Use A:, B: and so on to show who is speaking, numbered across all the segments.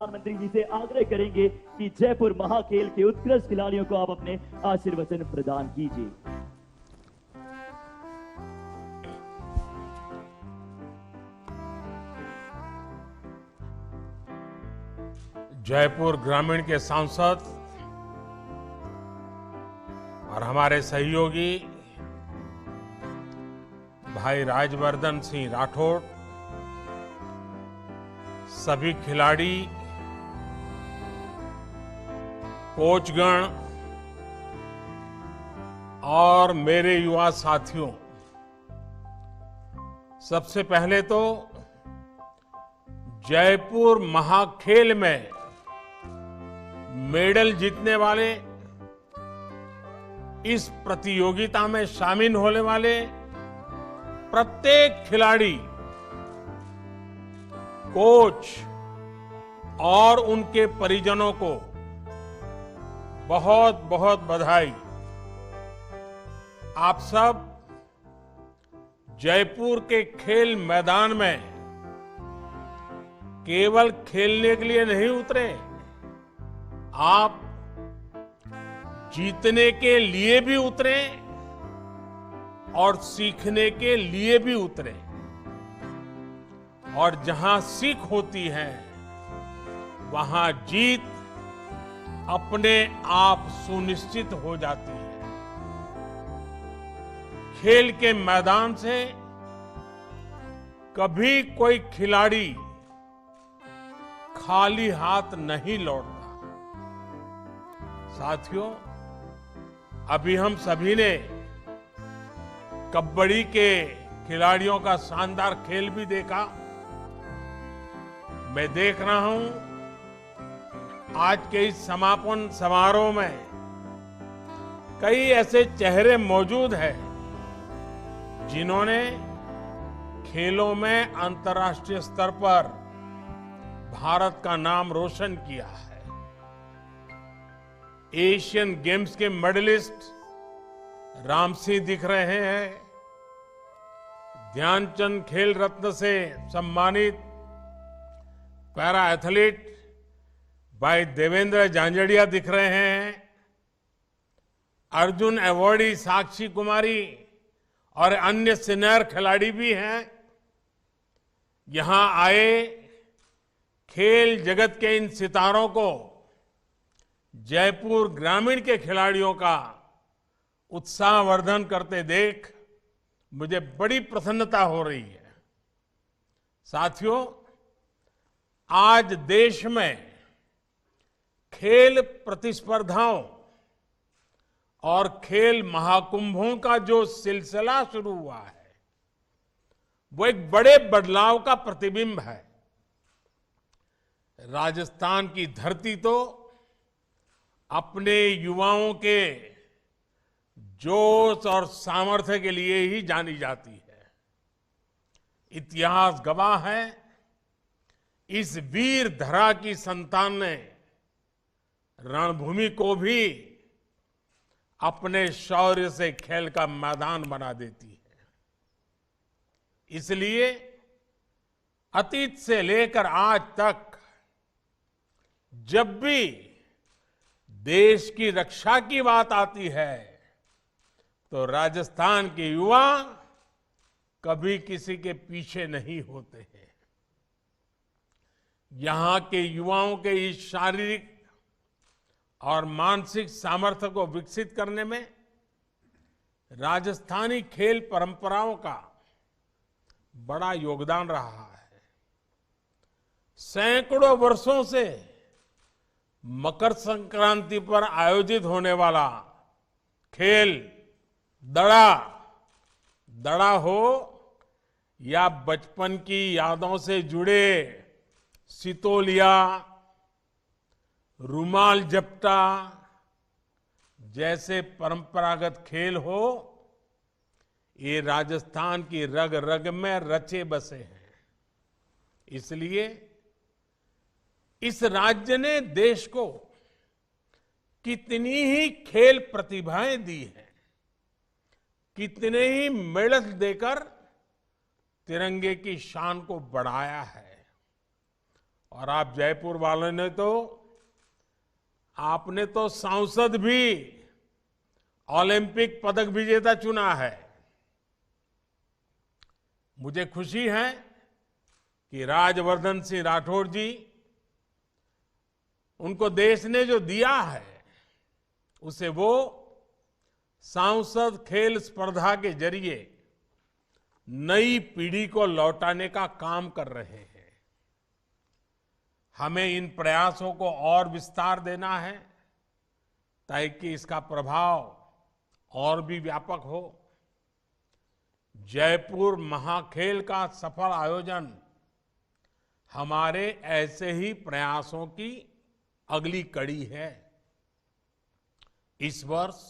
A: प्रधानमंत्री जी से आग्रह करेंगे कि जयपुर महाखेल के उत्कृष्ट खिलाड़ियों को आप अपने आशीर्वचन प्रदान कीजिए।
B: जयपुर ग्रामीण के सांसद और हमारे सहयोगी भाई राजवर्धन सिंह राठौड़, सभी खिलाड़ी, कोचगण और मेरे युवा साथियों, सबसे पहले तो जयपुर महाखेल में मेडल जीतने वाले, इस प्रतियोगिता में शामिल होने वाले प्रत्येक खिलाड़ी, कोच और उनके परिजनों को बहुत बहुत बधाई। आप सब जयपुर के खेल मैदान में केवल खेलने के लिए नहीं उतरे, आप जीतने के लिए भी उतरे और सीखने के लिए भी उतरे। और जहां सीख होती है वहां जीत अपने आप सुनिश्चित हो जाती है। खेल के मैदान से कभी कोई खिलाड़ी खाली हाथ नहीं लौटता। साथियों, अभी हम सभी ने कबड्डी के खिलाड़ियों का शानदार खेल भी देखा। मैं देख रहा हूं आज के इस समापन समारोह में कई ऐसे चेहरे मौजूद हैं जिन्होंने खेलों में अंतर्राष्ट्रीय स्तर पर भारत का नाम रोशन किया है। एशियन गेम्स के मेडलिस्ट राम सिंह दिख रहे हैं, ध्यानचंद खेल रत्न से सम्मानित पैरा एथलीट भाई देवेंद्र झांझड़िया दिख रहे हैं, अर्जुन अवॉर्डी साक्षी कुमारी और अन्य सीनियर खिलाड़ी भी हैं। यहां आए खेल जगत के इन सितारों को जयपुर ग्रामीण के खिलाड़ियों का उत्साहवर्धन करते देख मुझे बड़ी प्रसन्नता हो रही है। साथियों, आज देश में खेल प्रतिस्पर्धाओं और खेल महाकुंभों का जो सिलसिला शुरू हुआ है वो एक बड़े बदलाव का प्रतिबिंब है। राजस्थान की धरती तो अपने युवाओं के जोश और सामर्थ्य के लिए ही जानी जाती है। इतिहास गवाह है, इस वीर धरा की संतान ने रणभूमि को भी अपने शौर्य से खेल का मैदान बना देती है। इसलिए अतीत से लेकर आज तक जब भी देश की रक्षा की बात आती है तो राजस्थान के युवा कभी किसी के पीछे नहीं होते हैं। यहां के युवाओं के इस शारीरिक और मानसिक सामर्थ्य को विकसित करने में राजस्थानी खेल परंपराओं का बड़ा योगदान रहा है। सैकड़ों वर्षों से मकर संक्रांति पर आयोजित होने वाला खेल दड़ा हो या बचपन की यादों से जुड़े सितोलिया, रुमाल जपटा जैसे परंपरागत खेल हो, ये राजस्थान की रग रग में रचे बसे हैं। इसलिए इस राज्य ने देश को कितनी ही खेल प्रतिभाएं दी हैं, कितने ही मेडल देकर तिरंगे की शान को बढ़ाया है। और आप जयपुर वालों ने तो आपने तो सांसद भी ओलंपिक पदक विजेता चुना है। मुझे खुशी है कि राजवर्धन सिंह राठौड़ जी, उनको देश ने जो दिया है उसे वो सांसद खेल स्पर्धा के जरिए नई पीढ़ी को लौटाने का काम कर रहे हैं। हमें इन प्रयासों को और विस्तार देना है ताकि इसका प्रभाव और भी व्यापक हो। जयपुर महाखेल का सफल आयोजन हमारे ऐसे ही प्रयासों की अगली कड़ी है। इस वर्ष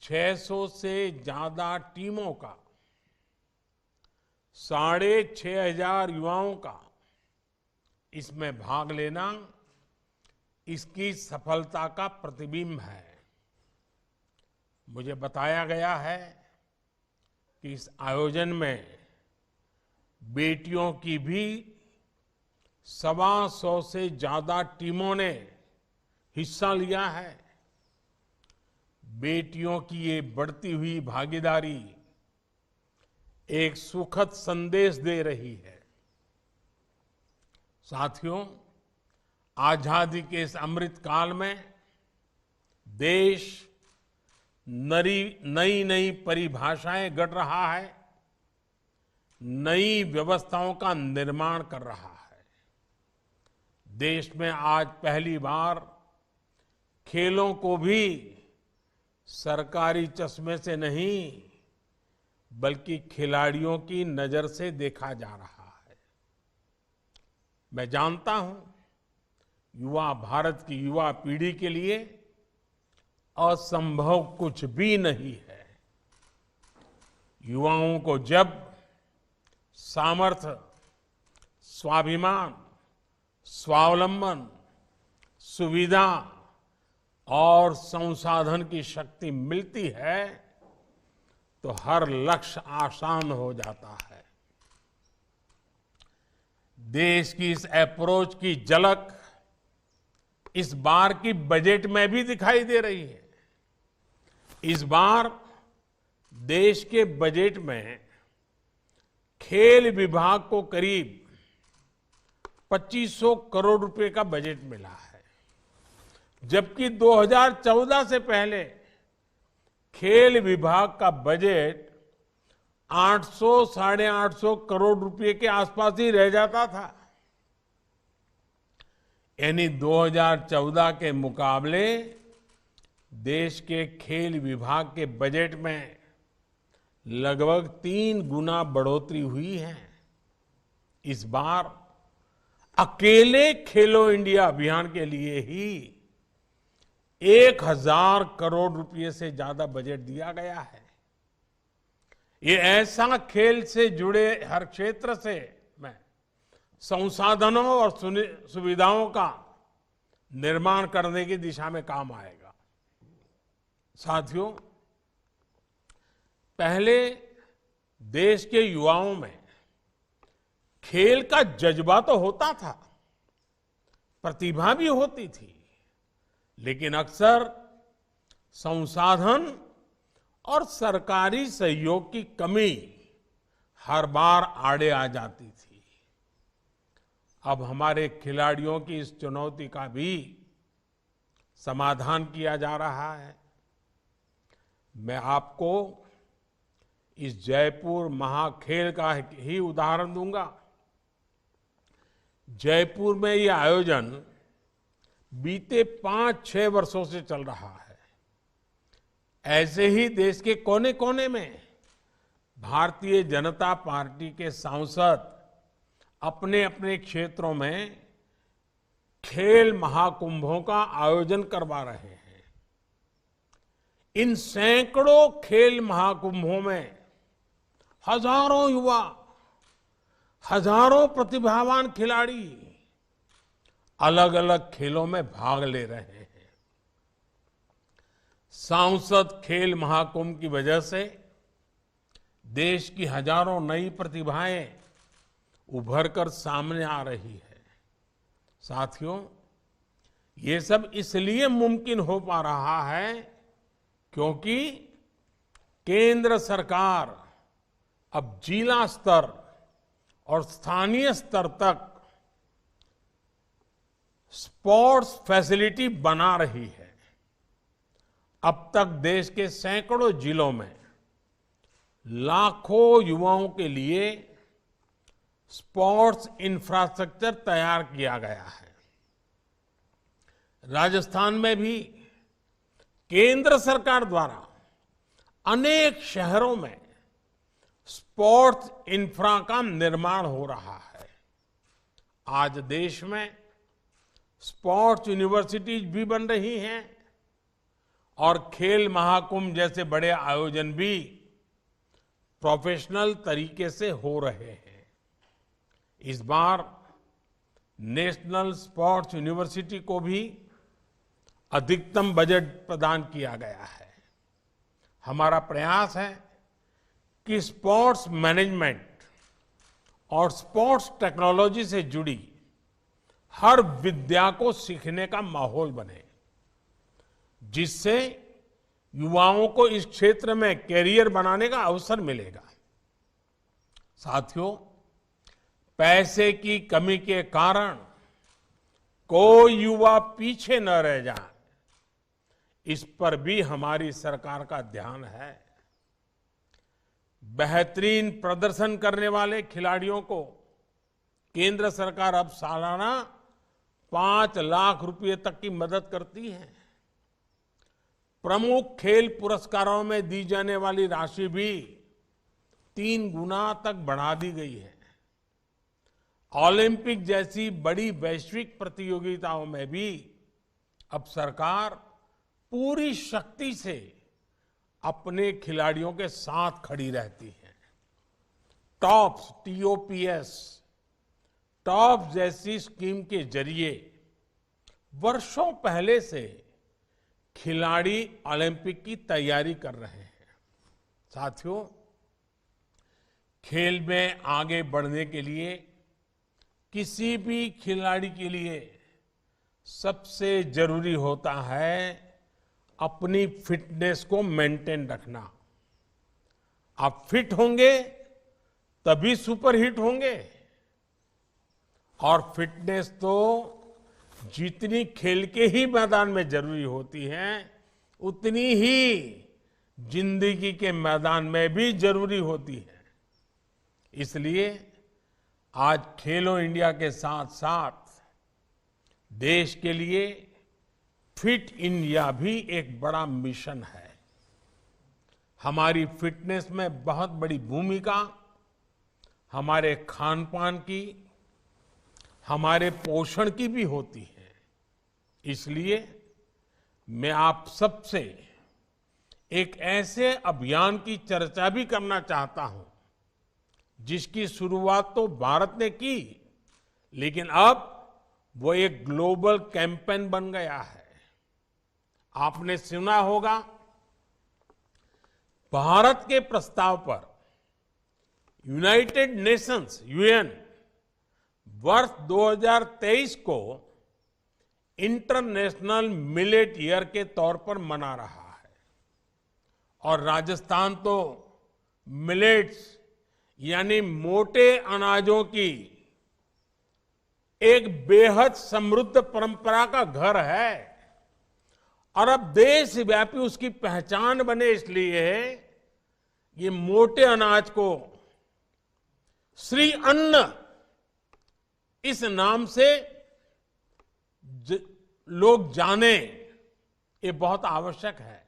B: 600 से ज्यादा टीमों का 6,500 युवाओं का इसमें भाग लेना इसकी सफलता का प्रतिबिंब है। मुझे बताया गया है कि इस आयोजन में बेटियों की भी 125 से ज्यादा टीमों ने हिस्सा लिया है। बेटियों की ये बढ़ती हुई भागीदारी एक सुखद संदेश दे रही है। साथियों, आजादी के इस अमृत काल में देश नई नई परिभाषाएं गढ़ रहा है, नई व्यवस्थाओं का निर्माण कर रहा है। देश में आज पहली बार खेलों को भी सरकारी चश्मे से नहीं बल्कि खिलाड़ियों की नजर से देखा जा रहा है। मैं जानता हूं, युवा भारत की युवा पीढ़ी के लिए असंभव कुछ भी नहीं है। युवाओं को जब सामर्थ्य, स्वाभिमान, स्वावलंबन, सुविधा और संसाधन की शक्ति मिलती है तो हर लक्ष्य आसान हो जाता है। देश की इस अप्रोच की झलक इस बार की बजट में भी दिखाई दे रही है। इस बार देश के बजट में खेल विभाग को करीब 2500 करोड़ रुपए का बजट मिला है, जबकि 2014 से पहले खेल विभाग का बजट 800 साढ़े 800 करोड़ रुपए के आसपास ही रह जाता था। यानी 2014 के मुकाबले देश के खेल विभाग के बजट में लगभग 3 गुना बढ़ोतरी हुई है। इस बार अकेले खेलो इंडिया अभियान के लिए ही 1000 करोड़ रुपए से ज्यादा बजट दिया गया है। ये ऐसा खेल से जुड़े हर क्षेत्र से में संसाधनों और सुविधाओं का निर्माण करने की दिशा में काम आएगा। साथियों, पहले देश के युवाओं में खेल का जज्बा तो होता था, प्रतिभा भी होती थी, लेकिन अक्सर संसाधन और सरकारी सहयोग की कमी हर बार आड़े आ जाती थी। अब हमारे खिलाड़ियों की इस चुनौती का भी समाधान किया जा रहा है। मैं आपको इस जयपुर महाखेल का ही उदाहरण दूंगा। जयपुर में यह आयोजन बीते 5-6 वर्षों से चल रहा है। ऐसे ही देश के कोने कोने में भारतीय जनता पार्टी के सांसद अपने अपने क्षेत्रों में खेल महाकुंभों का आयोजन करवा रहे हैं। इन सैकड़ों खेल महाकुंभों में हजारों युवा, हजारों प्रतिभावान खिलाड़ी अलग अलग खेलों में भाग ले रहे हैं। सांसद खेल महाकुंभ की वजह से देश की हजारों नई प्रतिभाएं उभर कर सामने आ रही है। साथियों, ये सब इसलिए मुमकिन हो पा रहा है क्योंकि केंद्र सरकार अब जिला स्तर और स्थानीय स्तर तक स्पोर्ट्स फैसिलिटी बना रही है। अब तक देश के सैकड़ों जिलों में लाखों युवाओं के लिए स्पोर्ट्स इंफ्रास्ट्रक्चर तैयार किया गया है। राजस्थान में भी केंद्र सरकार द्वारा अनेक शहरों में स्पोर्ट्स इंफ्रा का निर्माण हो रहा है। आज देश में स्पोर्ट्स यूनिवर्सिटीज भी बन रही हैं और खेल महाकुंभ जैसे बड़े आयोजन भी प्रोफेशनल तरीके से हो रहे हैं। इस बार नेशनल स्पोर्ट्स यूनिवर्सिटी को भी अधिकतम बजट प्रदान किया गया है। हमारा प्रयास है कि स्पोर्ट्स मैनेजमेंट और स्पोर्ट्स टेक्नोलॉजी से जुड़ी हर विद्या को सीखने का माहौल बने, जिससे युवाओं को इस क्षेत्र में कैरियर बनाने का अवसर मिलेगा। साथियों, पैसे की कमी के कारण कोई युवा पीछे न रह जाए, इस पर भी हमारी सरकार का ध्यान है। बेहतरीन प्रदर्शन करने वाले खिलाड़ियों को केंद्र सरकार अब सालाना 5 लाख रुपए तक की मदद करती है। प्रमुख खेल पुरस्कारों में दी जाने वाली राशि भी 3 गुना तक बढ़ा दी गई है। ओलंपिक जैसी बड़ी वैश्विक प्रतियोगिताओं में भी अब सरकार पूरी शक्ति से अपने खिलाड़ियों के साथ खड़ी रहती है। टॉप्स TOPS टॉप जैसी स्कीम के जरिए वर्षों पहले से खिलाड़ी ओलंपिक की तैयारी कर रहे हैं। साथियों, खेल में आगे बढ़ने के लिए किसी भी खिलाड़ी के लिए सबसे जरूरी होता है अपनी फिटनेस को मेंटेन रखना। आप फिट होंगे तभी सुपर हिट होंगे। और फिटनेस तो जितनी खेल के ही मैदान में जरूरी होती है, उतनी ही जिंदगी के मैदान में भी जरूरी होती है। इसलिए आज खेलो इंडिया के साथ साथ देश के लिए फिट इंडिया भी एक बड़ा मिशन है। हमारी फिटनेस में बहुत बड़ी भूमिका हमारे खान पान की, हमारे पोषण की भी होती है। इसलिए मैं आप सबसे एक ऐसे अभियान की चर्चा भी करना चाहता हूं जिसकी शुरुआत तो भारत ने की, लेकिन अब वो एक ग्लोबल कैंपेन बन गया है। आपने सुना होगा, भारत के प्रस्ताव पर यूनाइटेड नेशंस UN वर्ष 2023 को इंटरनेशनल मिलेट ईयर के तौर पर मना रहा है। और राजस्थान तो मिलेट्स यानी मोटे अनाजों की एक बेहद समृद्ध परंपरा का घर है और अब देशव्यापी उसकी पहचान बने, इसलिए ये मोटे अनाज को श्री अन्न इस नाम से लोग जाने, ये बहुत आवश्यक है।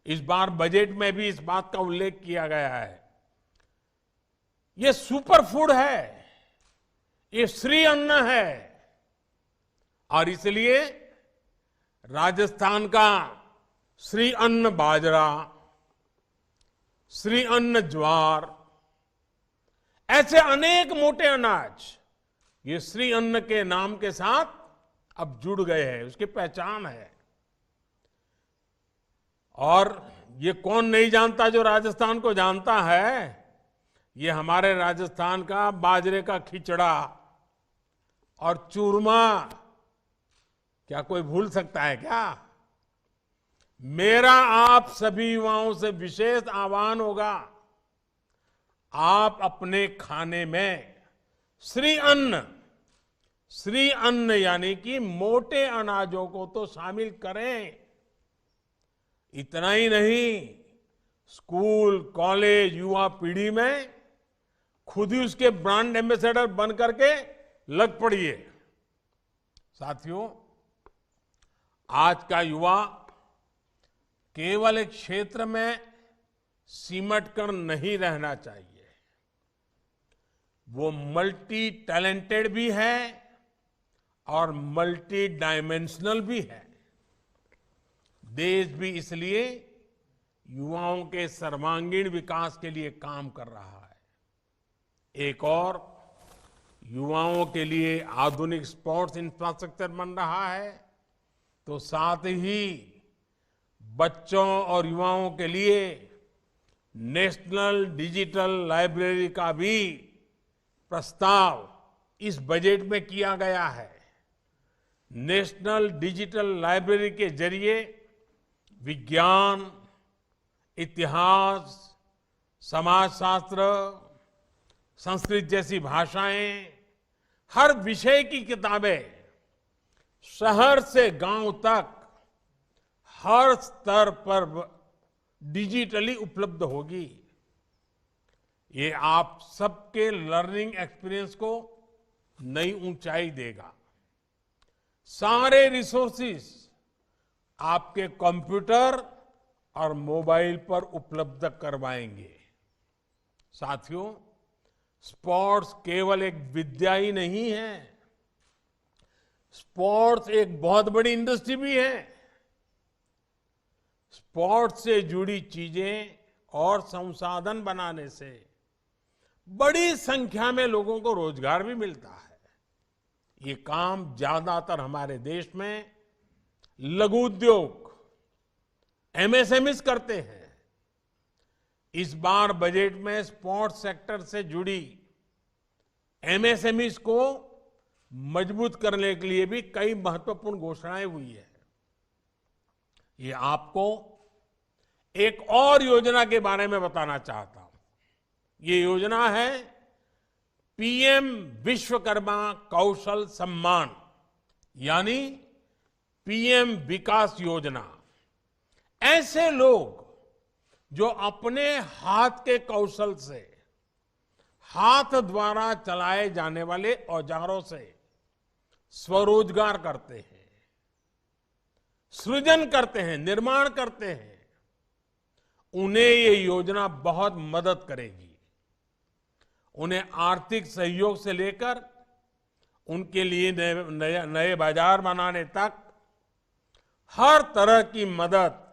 B: इस बार बजट में भी इस बात का उल्लेख किया गया है। ये सुपर फूड है, ये श्री अन्न है और इसलिए राजस्थान का श्री अन्न बाजरा, श्री अन्न ज्वार, ऐसे अनेक मोटे अनाज ये श्री अन्न के नाम के साथ अब जुड़ गए हैं, उसकी पहचान है। और ये कौन नहीं जानता जो राजस्थान को जानता है, ये हमारे राजस्थान का बाजरे का खिचड़ा और चूरमा क्या कोई भूल सकता है क्या? मेरा आप सभी युवाओं से विशेष आह्वान होगा, आप अपने खाने में श्री अन्न यानी कि मोटे अनाजों को तो शामिल करें। इतना ही नहीं, स्कूल, कॉलेज, युवा पीढ़ी में खुद ही उसके ब्रांड एम्बेसडर बन करके लग पड़िए। साथियों, आज का युवा केवल एक क्षेत्र में सिमट कर नहीं रहना चाहिए, वो मल्टी टैलेंटेड भी है और मल्टी डायमेंशनल भी है। देश भी इसलिए युवाओं के सर्वांगीण विकास के लिए काम कर रहा है। एक और युवाओं के लिए आधुनिक स्पोर्ट्स इंफ्रास्ट्रक्चर बन रहा है, तो साथ ही बच्चों और युवाओं के लिए नेशनल डिजिटल लाइब्रेरी का भी प्रस्ताव इस बजट में किया गया है। नेशनल डिजिटल लाइब्रेरी के जरिए विज्ञान, इतिहास, समाजशास्त्र, संस्कृत जैसी भाषाएं, हर विषय की किताबें शहर से गांव तक हर स्तर पर डिजिटली उपलब्ध होगी। ये आप सबके लर्निंग एक्सपीरियंस को नई ऊंचाई देगा। सारे रिसोर्सेस आपके कंप्यूटर और मोबाइल पर उपलब्ध करवाएंगे। साथियों, स्पोर्ट्स केवल एक विद्या ही नहीं है, स्पोर्ट्स एक बहुत बड़ी इंडस्ट्री भी है। स्पोर्ट्स से जुड़ी चीजें और संसाधन बनाने से बड़ी संख्या में लोगों को रोजगार भी मिलता है। ये काम ज्यादातर हमारे देश में लघु उद्योग, एमएसएमईज करते हैं। इस बार बजट में स्पोर्ट्स सेक्टर से जुड़ी एमएसएमईज को मजबूत करने के लिए भी कई महत्वपूर्ण घोषणाएं हुई है। ये आपको एक और योजना के बारे में बताना चाहता हूं। ये योजना है पीएम विश्वकर्मा कौशल सम्मान, यानी पीएम विकास योजना। ऐसे लोग जो अपने हाथ के कौशल से, हाथ द्वारा चलाए जाने वाले औजारों से स्वरोजगार करते हैं, सृजन करते हैं, निर्माण करते हैं, उन्हें ये योजना बहुत मदद करेगी। उन्हें आर्थिक सहयोग से लेकर उनके लिए नए बाजार बनाने तक हर तरह की मदद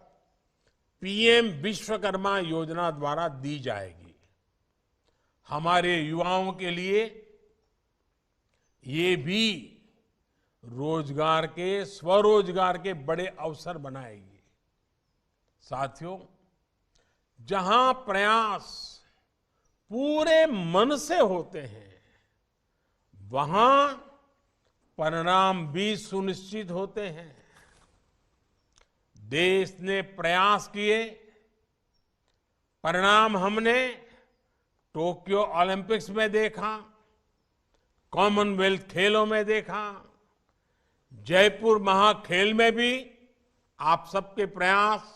B: पीएम विश्वकर्मा योजना द्वारा दी जाएगी। हमारे युवाओं के लिए ये भी रोजगार के, स्वरोजगार के बड़े अवसर बनाएगी। साथियों, जहां प्रयास पूरे मन से होते हैं, वहां परिणाम भी सुनिश्चित होते हैं। देश ने प्रयास किए, परिणाम हमने टोक्यो ओलंपिक्स में देखा, कॉमनवेल्थ खेलों में देखा, जयपुर महाखेल में भी आप सबके प्रयास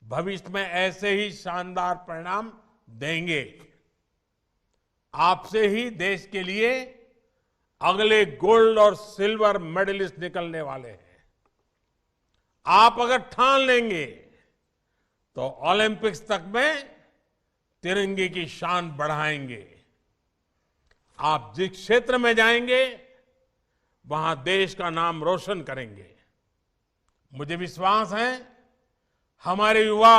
B: भविष्य में ऐसे ही शानदार परिणाम देंगे। आपसे ही देश के लिए अगले गोल्ड और सिल्वर मेडलिस्ट निकलने वाले हैं। आप अगर ठान लेंगे तो ओलंपिक्स तक में तिरंगे की शान बढ़ाएंगे। आप जिस क्षेत्र में जाएंगे वहां देश का नाम रोशन करेंगे। मुझे विश्वास है हमारे युवा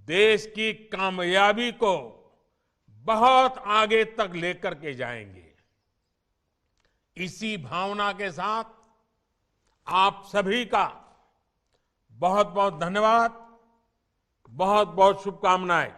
B: देश की कामयाबी को बहुत आगे तक लेकर के जाएंगे। इसी भावना के साथ आप सभी का बहुत बहुत धन्यवाद, बहुत बहुत शुभकामनाएं।